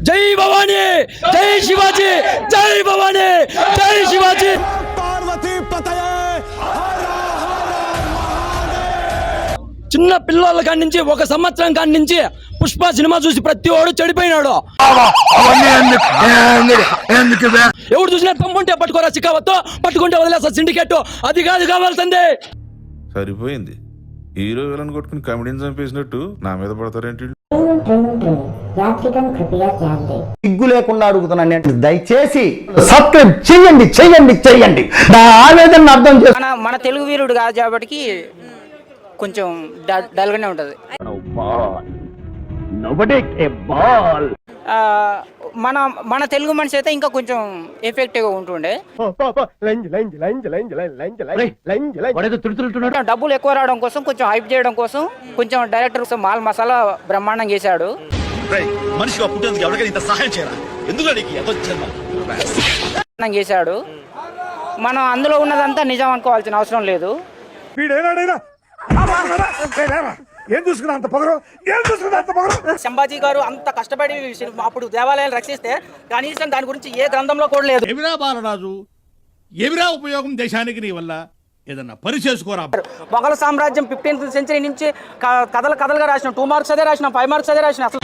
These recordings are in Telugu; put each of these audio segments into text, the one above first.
జై భవానీ, జై శివాజీ, జై భవానీ, జై శివాజీ. చిన్న పిల్లల కాడి నుంచి 1 సంవత్సరం కాడి నుంచి పుష్ప సినిమా చూసి ప్రతి వాడు చెడిపోయినాడు. ఎవడు చూసినా తమ్ముంటే పట్టుకోరా, చిక్కవతో పట్టుకుంటే వదిలేస్తా సిండికేట్. అది కాదు కావాల్సిందే. సరిపోయింది. హీరో విలన్ కొట్టుకుని కమెడీని చంపేసినట్టు నా మీద పడతారేంటి? సిగ్గు లేకుండా అడుగుతున్నాను, దయచేసి సబ్స్క్రైబ్ చెయ్యండి చెయ్యండి చెయ్యండి. నా ఆవేదన అర్థం చేసి మన తెలుగు వీరుడు కాదు కాబట్టి కొంచెం డల్ గానే ఉంటది. మన తెలుగు మనిషి అయితే ఇంకా కొంచెం ఎఫెక్టివ్ గా ఉంటుండే. డబ్బులు ఎక్కువ రావడం కోసం, కొంచెం హైప్ చేయడం కోసం, కొంచెం డైరెక్టర్ మాల్ మసాలా బ్రహ్మాండం చేశాడు. చేశాడు. మనం అందులో ఉన్నదంతా నిజం అనుకోవాల్సిన అవసరం లేదు. సంభాజీ గారు అంత కష్టపడి అప్పుడు దేవాలయాలు రక్షిస్తే కనీసం దాని గురించి ఏ గ్రంథంలో కూడా లేదు. ఎవిరా బాలరాజు, ఎవిరా ఉపయోగం దేశానికి నీ వల్ల ఏదన్నా పని చేసుకోరా. మొఘల సామ్రాజ్యం 15th సెంచరీ నుంచి కథలుగా రాసిన 2 మార్క్స్ అదే రాసిన, 5 మార్క్స్ అదే రాసిన. అసలు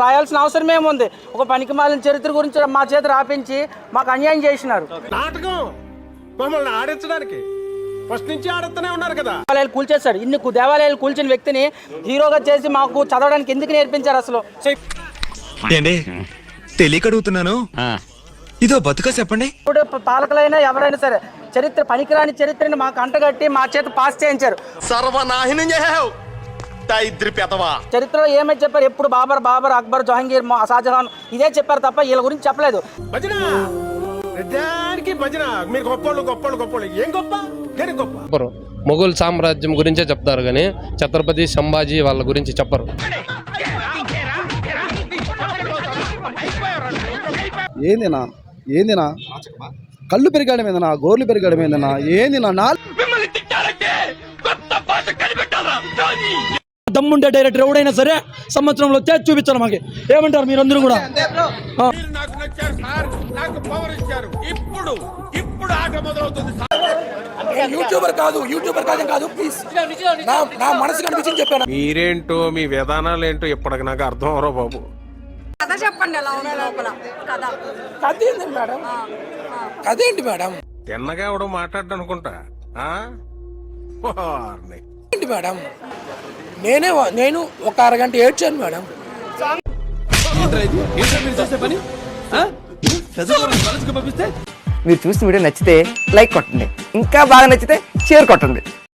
రాయాల్సిన అవసరం ఏముంది? ఒక పనికి మాలిన చరిత్ర గురించి మా చేత రాపించి మాకు అన్యాయం చేసినారు. నాటకం మమ్మల్ని ఆడించడానికి ఫస్ట్ నుంచి ఆడుతూనే ఉన్నారు కదా. దేవాలయాలు కూల్చేశాడు. ఇన్ని దేవాలయాలు కూల్చిన వ్యక్తిని హీరోగా చేసి మాకు చదవడానికి ఎందుకు నేర్పించారు? అసలు తెలియక అడుగుతున్నాను, ఇదో బతుక చెప్పండి. ఇప్పుడు పాలకులైనా ఎవరైనా సరే చరిత్ర పనికిరాని చరిత్రని మాకు అంటగట్టి మా చేత పాస్ చేయించారు. సర్వనాశనం చేసావు. చరిత్రలో ఏమైతే చెప్పారు? ఎప్పుడు బాబర్, అక్బర్, జహాంగీర్, షాజహాన్ ఇదే చెప్పారు తప్ప వీళ్ళ గురించి చెప్పలేదు. మీరు గొప్పోళ్ళు ఏం గొప్ప? మొఘల్ సామ్రాజ్యం గురించే చెప్తారు కానీ ఛత్రపతి సంభాజీ వాళ్ళ గురించి చెప్పరు. ఏందినా కళ్ళు పెరిగాడం ఏందనా, గోర్లు పెరిగాడం ఏందనా, ఏందినా? దమ్ముండే డైరెక్టర్ ఎవడైనా సరే సంవత్సరంలో చేసి చూపించాలి. మాకు ఏమంటారు మీరందరూ కూడా? యూట్యూబర్ కాదు ప్లీజ్, నా మనసు కనిపించింది చెప్పాను. మీరేంటో మీ విధానాలు ఏంటో ఇప్పటికి నాకు అర్థం అవరో బాబు. కథ చెప్పండి. ఎలా ఉంది లోపల కథ? కథ ఏంటి మేడం? కథ ఏంటి మేడం? తిన్నగా ఎవడో మాట్లాడ్డా అనుకుంటా. ఏంటి మేడం? నేను ఒక అరగంట ఏడ్చాను మేడం. మీరు చూసిన వీడియో నచ్చితే లైక్ కొట్టండి, ఇంకా బాగా నచ్చితే షేర్ కొట్టండి.